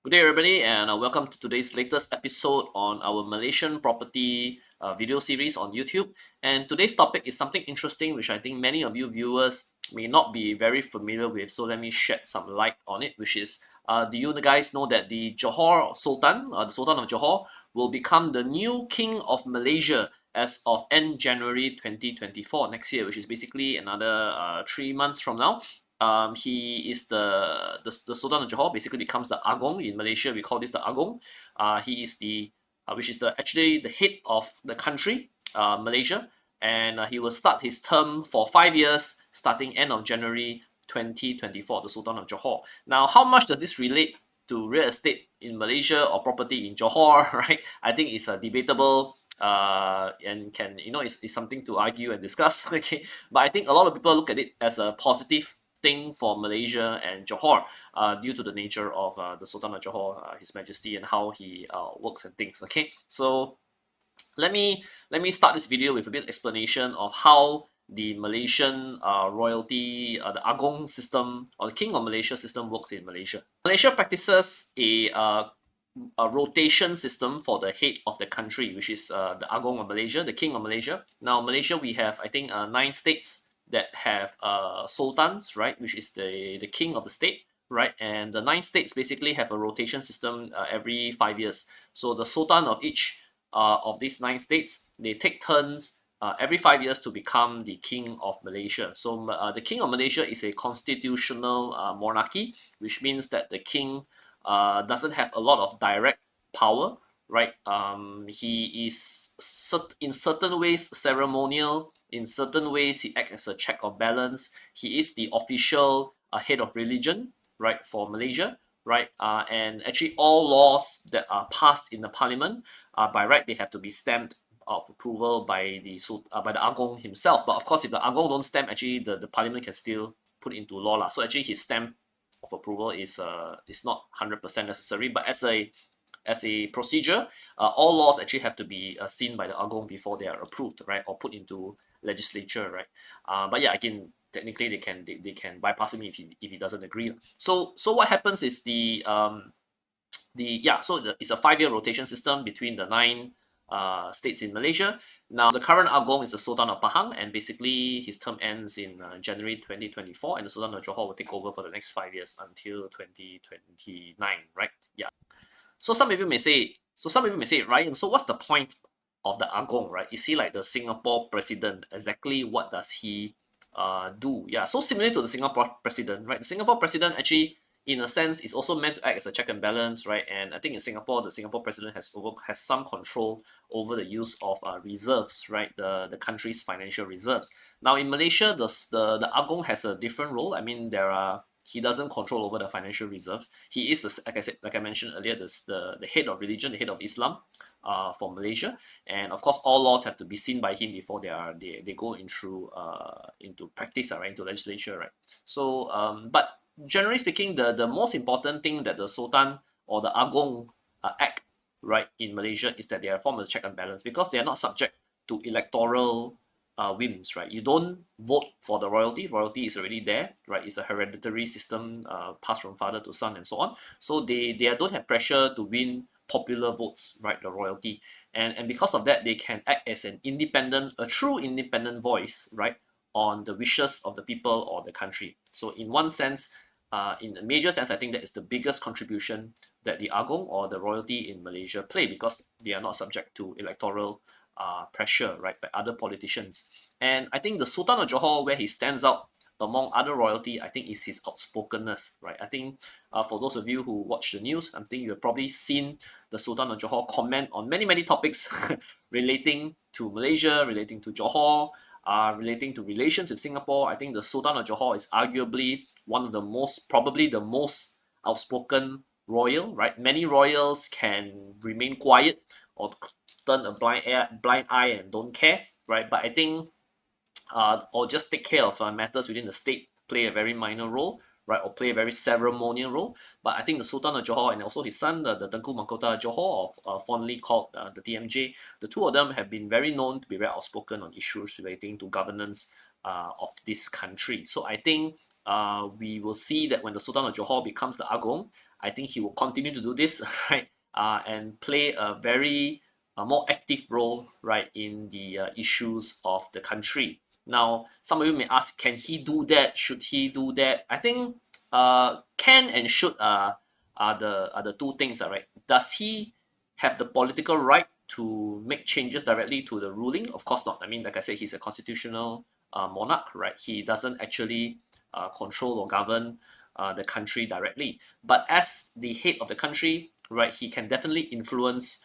Good day, everybody, and welcome to today's latest episode on our Malaysian property video series on YouTube. And today's topic is something interesting, which I think many of you viewers may not be very familiar with. So let me shed some light on it, which is, do you guys know that the Johor Sultan, the Sultan of Johor, will become the new King of Malaysia as of end January 2024 next year, which is basically another 3 months from now. He is the Sultan of Johor, basically becomes the Agong in Malaysia. We call this the Agong. He is the which is the actually the head of the country, Malaysia, and he will start his term for 5 years, starting end of January 2024. The Sultan of Johor. Now, how much does this relate to real estate in Malaysia or property in Johor? Right? I think it's a debatable and can it's something to argue and discuss. Okay, but I think a lot of people look at it as a positive thing for Malaysia and Johor, due to the nature of the Sultan of Johor, His Majesty, and how he works and things. Okay, so let me start this video with a bit of explanation of how the Malaysian royalty, the Agong system or the King of Malaysia system works in Malaysia. Malaysia practices a rotation system for the head of the country, which is the Agong of Malaysia, the King of Malaysia. Now, Malaysia, we have, I think, 9 states that have sultans, right, which is the king of the state, right? And the 9 states basically have a rotation system every 5 years. So the sultan of each of these 9 states, they take turns every 5 years to become the king of Malaysia. So the king of Malaysia is a constitutional monarchy, which means that the king doesn't have a lot of direct power, right? He is in certain ways ceremonial. In certain ways, he acts as a check of balance. He is the official head of religion, right, for Malaysia, right? And actually, all laws that are passed in the parliament, by right, they have to be stamped of approval by the Agong himself. But of course, if the Agong don't stamp, actually the parliament can still put into law lah. So actually, his stamp of approval is not 100% necessary, but as a procedure, all laws actually have to be seen by the Agong before they are approved, right, or put into legislature, right? But yeah, again, technically they can bypass him if he doesn't agree. So what happens is it's a 5 year rotation system between the 9 states in Malaysia. Now, the current Agong is the Sultan of Pahang, and basically his term ends in January 2024, and the Sultan of Johor will take over for the next 5 years until 2029, right? Yeah. So some of you may say, Ryan, so what's the point of the Agong, right? Is he like the Singapore president? Exactly what does he do? Yeah, so similar to the Singapore president, right? The Singapore president actually, in a sense, is also meant to act as a check and balance, right? And I think in Singapore, the Singapore president has some control over the use of reserves, right? The country's financial reserves. Now, in Malaysia, the Agong has a different role. I mean, he doesn't control over the financial reserves. He is, like I mentioned earlier, the head of religion, the head of Islam, for Malaysia, and of course, all laws have to be seen by him before they go into practice, right, into legislature, right. So, but generally speaking, the most important thing that the Sultan or the Agong act, right, in Malaysia is that they are formed as check and balance, because they are not subject to electoral whims, right? You don't vote for the royalty. Royalty is already there, right? It's a hereditary system, passed from father to son and so on. So they don't have pressure to win popular votes, right? The royalty, and because of that, they can act as a true independent voice, right, on the wishes of the people or the country. So in one sense, in a major sense, I think that is the biggest contribution that the Agong or the royalty in Malaysia play, because they are not subject to electoral pressure, right, by other politicians. And I think the Sultan of Johor, where he stands out among other royalty, I think is his outspokenness, right? I think for those of you who watch the news, I think you've probably seen the Sultan of Johor comment on many topics relating to Malaysia, relating to Johor, relating to relations with Singapore. I think the Sultan of Johor is arguably probably the most outspoken royal, right? Many royals can remain quiet or turn a blind eye and don't care, right? But I think, or just take care of matters within the state, play a very minor role, right, or play a very ceremonial role. But I think the Sultan of Johor and also his son, the Tengku Mahkota Johor, fondly called the TMJ, the two of them have been very known to be very outspoken on issues relating to governance of this country. So I think we will see that when the Sultan of Johor becomes the Agong, I think he will continue to do this, right? And play a very more active role, right, in the issues of the country. Now, some of you may ask, can he do that? Should he do that? I think can and should are the two things, right? Does he have the political right to make changes directly to the ruling? Of course not. I mean, like I said, he's a constitutional monarch, right? He doesn't actually control or govern the country directly. But as the head of the country, right, he can definitely influence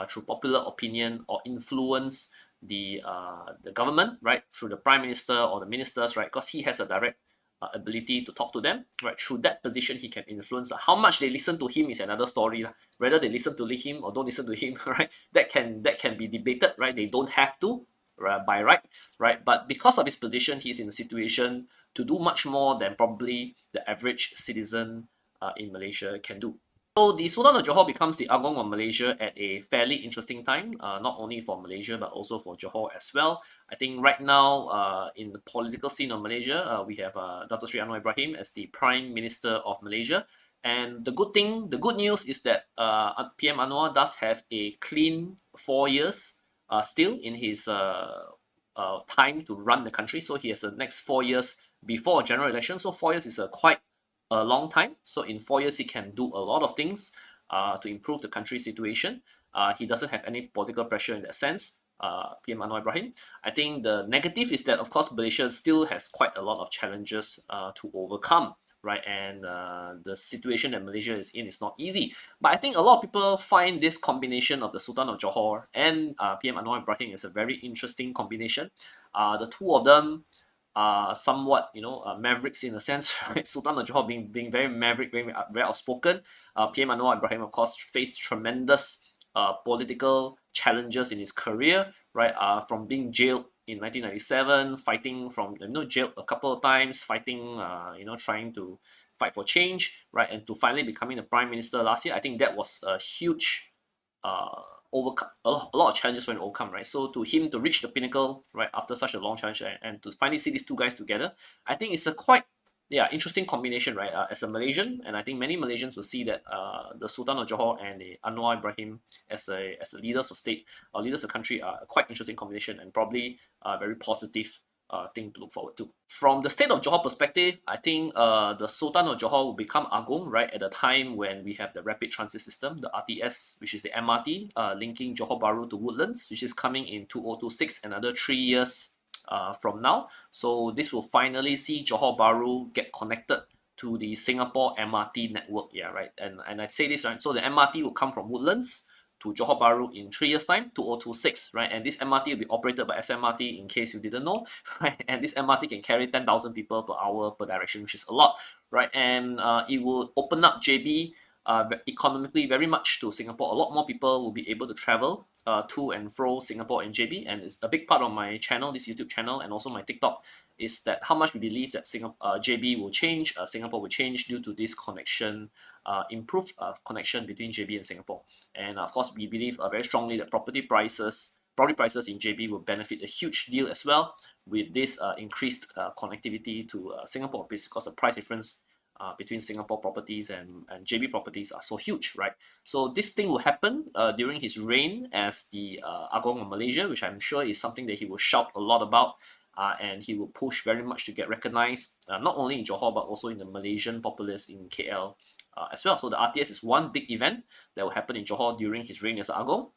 through popular opinion or influence the government, right, through the prime minister or the ministers, right, because he has a direct ability to talk to them, right. Through that position, he can influence. How much they listen to him is another story, whether they listen to him or don't listen to him, right. That can be debated, right. They don't have to, right, by right, right. But because of his position, he's in a situation to do much more than probably the average citizen in Malaysia can do. So the Sultan of Johor becomes the Agong of Malaysia at a fairly interesting time, not only for Malaysia but also for Johor as well. I think right now in the political scene of Malaysia, we have Dato Sri Anwar Ibrahim as the Prime Minister of Malaysia. And the good news is that PM Anwar does have a clean 4 years still in his time to run the country. So he has the next 4 years before a general election. So 4 years is a quite a long time. So in 4 years, he can do a lot of things to improve the country's situation. He doesn't have any political pressure in that sense. PM Anwar Ibrahim. I think the negative is that, of course, Malaysia still has quite a lot of challenges to overcome, right? And the situation that Malaysia is in is not easy. But I think a lot of people find this combination of the Sultan of Johor and PM Anwar Ibrahim is a very interesting combination. The two of them somewhat, mavericks in a sense, right? Sultan of Johor being very maverick, very outspoken. PM Anwar Ibrahim, of course, faced tremendous political challenges in his career, right? From being jailed in 1997, fighting from jailed a couple of times, fighting, trying to fight for change, right? And to finally becoming the prime minister last year. I think that was a huge overcome a lot of challenges for him to overcome, right? So to him to reach the pinnacle, right, after such a long challenge and to finally see these two guys together, I think it's a quite interesting combination, right? As a Malaysian, and I think many Malaysians will see that the Sultan of Johor and the Anwar Ibrahim as the leaders of state or leaders of country are a quite interesting combination and probably a very positive thing to look forward to. From the state of Johor perspective, I think the Sultan of Johor will become Agong, right, at the time when we have the rapid transit system, the RTS, which is the MRT linking Johor Bahru to Woodlands, which is coming in 2026, another 3 years from now. So this will finally see Johor Bahru get connected to the Singapore MRT network, right? And I say this, right? So the MRT will come from Woodlands to Johor Bahru in 3 years' time, 2026, right? And this MRT will be operated by SMRT, in case you didn't know, right? And this MRT can carry 10,000 people per hour per direction, which is a lot, right? And it will open up JB economically very much to Singapore. A lot more people will be able to travel to and fro Singapore and JB, and it's a big part of my channel, this YouTube channel, and also my TikTok, is that how much we believe that JB will change, Singapore will change due to this connection, improved connection between JB and Singapore. And of course, we believe very strongly that property prices in JB will benefit a huge deal as well with this increased connectivity to Singapore, because the price difference between Singapore properties and JB properties are so huge, right? So this thing will happen during his reign as the Agong of Malaysia, which I'm sure is something that he will shout a lot about, and he will push very much to get recognized, not only in Johor but also in the Malaysian populace in KL as well. So the RTS is one big event that will happen in Johor during his reign as Agong.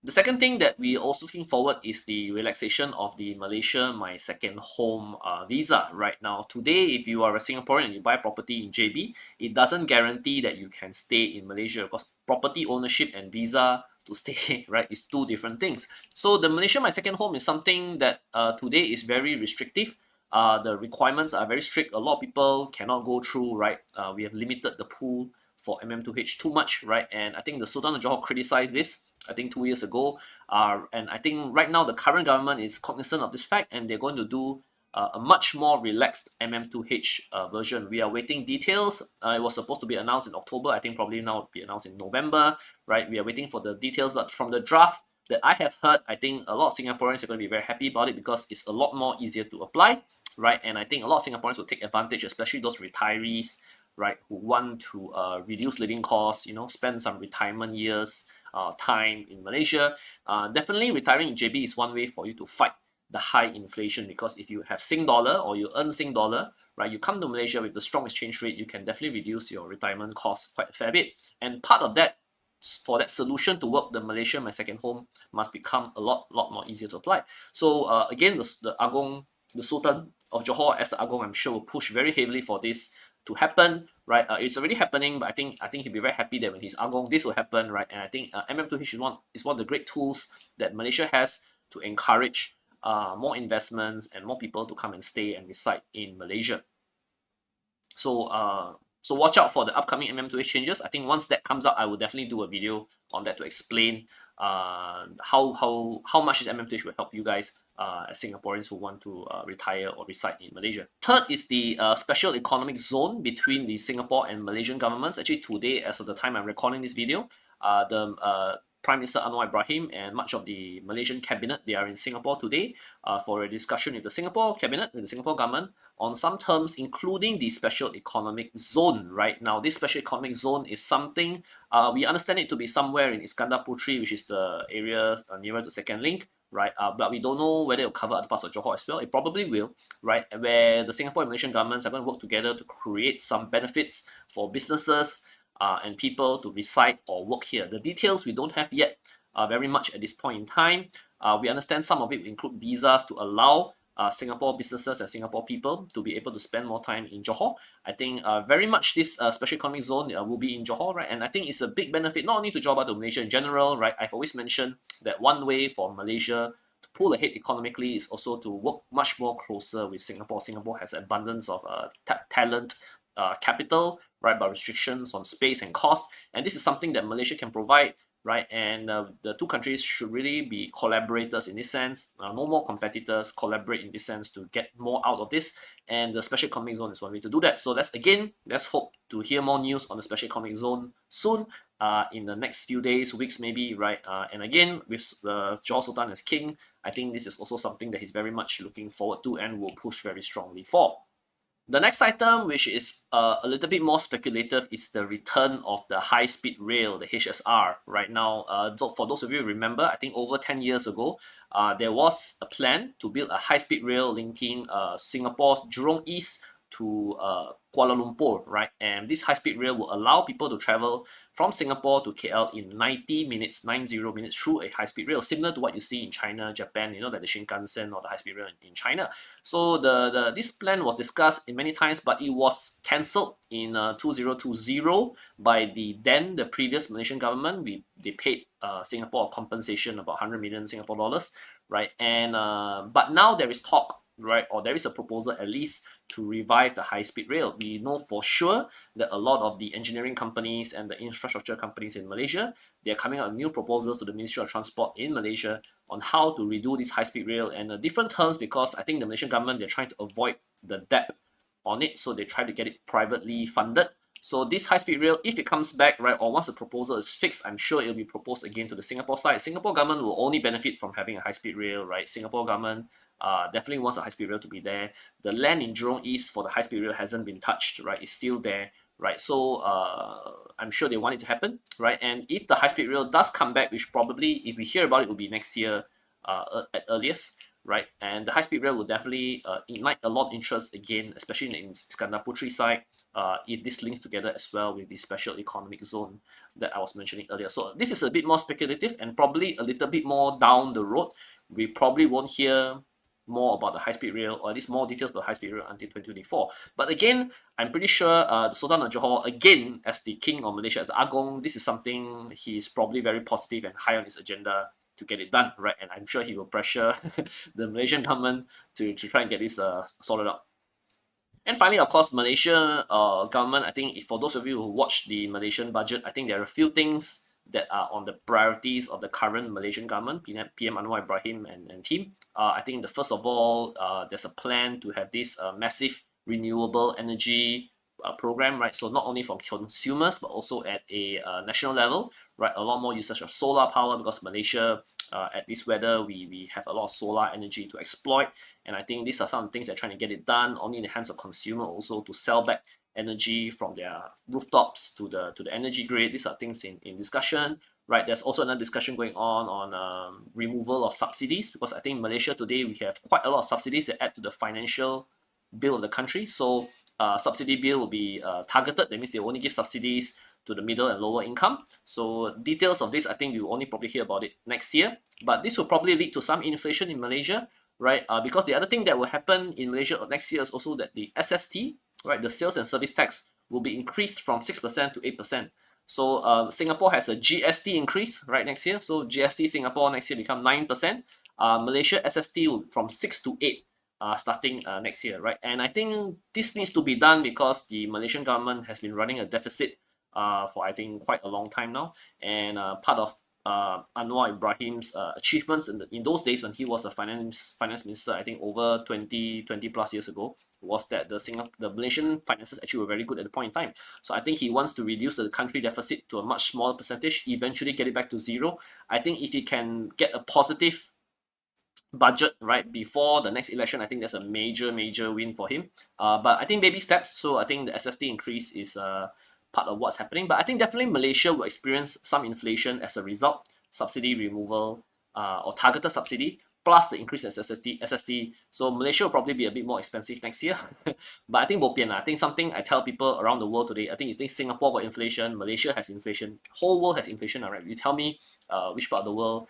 The second thing that we also looking forward is the relaxation of the Malaysia My Second Home visa. Right now, today, if you are a Singaporean and you buy property in JB, it doesn't guarantee that you can stay in Malaysia, because property ownership and visa to stay, right, is two different things. So the Malaysia My Second Home is something that today is very restrictive. The requirements are very strict. A lot of people cannot go through, right? We have limited the pool for MM2H too much, right? And I think the Sultan of Johor criticized this, I think 2 years ago. And I think right now the current government is cognizant of this fact, and they're going to do a much more relaxed MM2H version. We are waiting details. It was supposed to be announced in October. I think probably now it'll be announced in November, right? We are waiting for the details, but from the draft that I have heard, I think a lot of Singaporeans are going to be very happy about it, because it's a lot more easier to apply, right? And I think a lot of Singaporeans will take advantage, especially those retirees, right, who want to reduce living costs, you know, spend some retirement years, time in Malaysia. Definitely retiring in JB is one way for you to fight the high inflation, because if you have Sing dollar or you earn Sing dollar, right, you come to Malaysia with the strong exchange rate, you can definitely reduce your retirement costs quite a fair bit. And part of that, for that solution to work, the Malaysia, my second home, must become a lot more easier to apply. So again, the Agong, the Sultan of Johor as the Agong, I'm sure will push very heavily for this to happen, right? It's already happening, but I think he'll be very happy that when he's Agong, this will happen, right? And I think MM2H is one of the great tools that Malaysia has to encourage more investments and more people to come and stay and reside in Malaysia. So watch out for the upcoming MM2H changes. I think once that comes out, I will definitely do a video on that to explain how much this MM2H will help you guys as Singaporeans who want to retire or reside in Malaysia. Third is the special economic zone between the Singapore and Malaysian governments. Actually, today, as of the time I'm recording this video, the Prime Minister Anwar Ibrahim and much of the Malaysian cabinet, they are in Singapore today for a discussion with the Singapore cabinet, with the Singapore government, on some terms, including the special economic zone. Right now, this special economic zone is something we understand it to be somewhere in Iskandar Puteri, which is the area nearer to Second Link, right? But we don't know whether it will cover other parts of Johor as well. It probably will, right? Where the Singapore and Malaysian governments are going to work together to create some benefits for businesses and people to reside or work here. The details we don't have yet very much at this point in time. We understand some of it will include visas to allow Singapore businesses and Singapore people to be able to spend more time in Johor. I think very much this special economic zone will be in Johor, right? And I think it's a big benefit not only to Johor but to Malaysia in general, right? I've always mentioned that one way for Malaysia to pull ahead economically is also to work much more closer with Singapore. Singapore has abundance of talent, capital, right, but restrictions on space and cost. And this is something that Malaysia can provide, right? And the two countries should really be collaborators in this sense. No more competitors, collaborate in this sense to get more out of this. And the special economic zone is one way to do that. So let's hope to hear more news on the special economic zone soon. In the next few days, weeks maybe, right? And again, with Johor Sultan as king, I think this is also something that he's very much looking forward to and will push very strongly for. The next item, which is a little bit more speculative, is the return of the high-speed rail, the HSR. Right now, for those of you who remember, I think over 10 years ago, there was a plan to build a high-speed rail linking Singapore's Jurong East to Kuala Lumpur, right? And this high-speed rail will allow people to travel from Singapore to KL in 90 minutes through a high-speed rail, similar to what you see in China, Japan, you know, like the Shinkansen or the high-speed rail in China. So this plan was discussed in many times, but it was cancelled in 2020 by the previous Malaysian government. They paid Singapore a compensation about 100 million Singapore dollars, right? And but now there is talk, right, or there is a proposal at least to revive the high-speed rail. We know for sure that a lot of the engineering companies and the infrastructure companies in Malaysia, they are coming out with new proposals to the Ministry of Transport in Malaysia on how to redo this high-speed rail, and different terms, because I think the Malaysian government, they're trying to avoid the debt on it, so they try to get it privately funded. So this high-speed rail, if it comes back, right, or once the proposal is fixed, I'm sure it'll be proposed again to the Singapore side. Singapore government will only benefit from having a high-speed rail, right? Singapore government definitely wants a high-speed rail to be there. The land in Jurong East for the high-speed rail hasn't been touched, right? It's still there, right? So I'm sure they want it to happen, right? And if the high-speed rail does come back, which probably, if we hear about it, will be next year at earliest, right? And the high-speed rail will definitely ignite a lot of interest again, especially in Iskandar Puteri side, if this links together as well with the special economic zone that I was mentioning earlier. So this is a bit more speculative and probably a little bit more down the road. We probably won't hear more about the high-speed rail, or at least more details about the high-speed rail until 2024. But again, I'm pretty sure the Sultan of Johor, again, as the king of Malaysia, as the Agong, this is something he's probably very positive and high on his agenda to get it done, right? And I'm sure he will pressure the Malaysian government to try and get this sorted out. And finally, of course, Malaysia government, I think for those of you who watch the Malaysian budget, I think there are a few things that are on the priorities of the current Malaysian government, PM Anwar Ibrahim and team. I think first of all, there's a plan to have this massive renewable energy program, right? So not only from consumers, but also at a national level, right? A lot more usage of solar power, because Malaysia, at this weather, we have a lot of solar energy to exploit. And I think these are some things they're trying to get it done, only in the hands of consumer also to sell back energy from their rooftops to the energy grid. These are things in discussion, right? There's also another discussion going on removal of subsidies, because I think Malaysia today we have quite a lot of subsidies that add to the financial bill of the country. So subsidy bill will be targeted. That means they only give subsidies to the middle and lower income. So details of this, I think we will only probably hear about it next year. But this will probably lead to some inflation in Malaysia, right? Because the other thing that will happen in Malaysia next year is also that the SST, right, the sales and service tax, will be increased from 6% to 8%. So Singapore has a GST increase right next year. So GST Singapore next year become 9%. Malaysia SST will from 6 to 8 starting next year, right? And I think this needs to be done because the Malaysian government has been running a deficit for I think quite a long time now. And part of Anwar Ibrahim's achievements in those days when he was a finance minister, I think over 20 plus years ago, was that the Malaysian finances actually were very good at the point in time. So I think he wants to reduce the country deficit to a much smaller percentage, eventually get it back to zero. I think if he can get a positive budget right before the next election, I think that's a major win for him. But I think baby steps. So I think the SST increase is part of what's happening. But I think definitely Malaysia will experience some inflation as a result. Subsidy removal or targeted subsidy plus the increase in SST. So Malaysia will probably be a bit more expensive next year. But I think bopian. I think something I tell people around the world today. I think you think Singapore got inflation, Malaysia has inflation, whole world has inflation. All right, you tell me which part of the world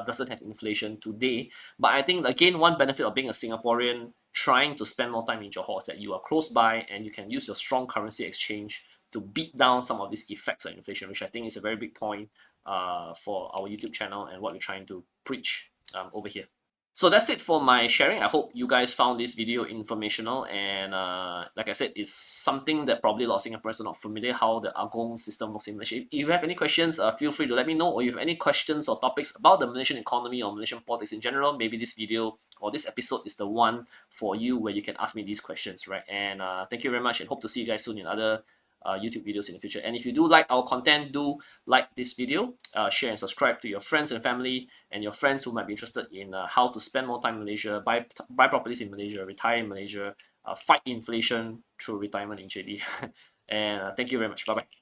doesn't have inflation today. But I think again, one benefit of being a Singaporean trying to spend more time in Johor is that you are close by and you can use your strong currency exchange to beat down some of these effects of inflation, which I think is a very big point for our YouTube channel and what we're trying to preach over here. So that's it for my sharing. I hope you guys found this video informational, and like I said, it's something that probably a lot of Singaporeans are not familiar how the Agong system works in Malaysia. If you have any questions, feel free to let me know, or if you have any questions or topics about the Malaysian economy or Malaysian politics in general, maybe this video or this episode is the one for you where you can ask me these questions, right? And thank you very much, and hope to see you guys soon in other YouTube videos in the future. And if you do like our content, do like this video, share and subscribe to your friends and family and your friends who might be interested in how to spend more time in Malaysia, buy properties in Malaysia, retire in Malaysia, fight inflation through retirement in JD. And thank you very much. Bye bye.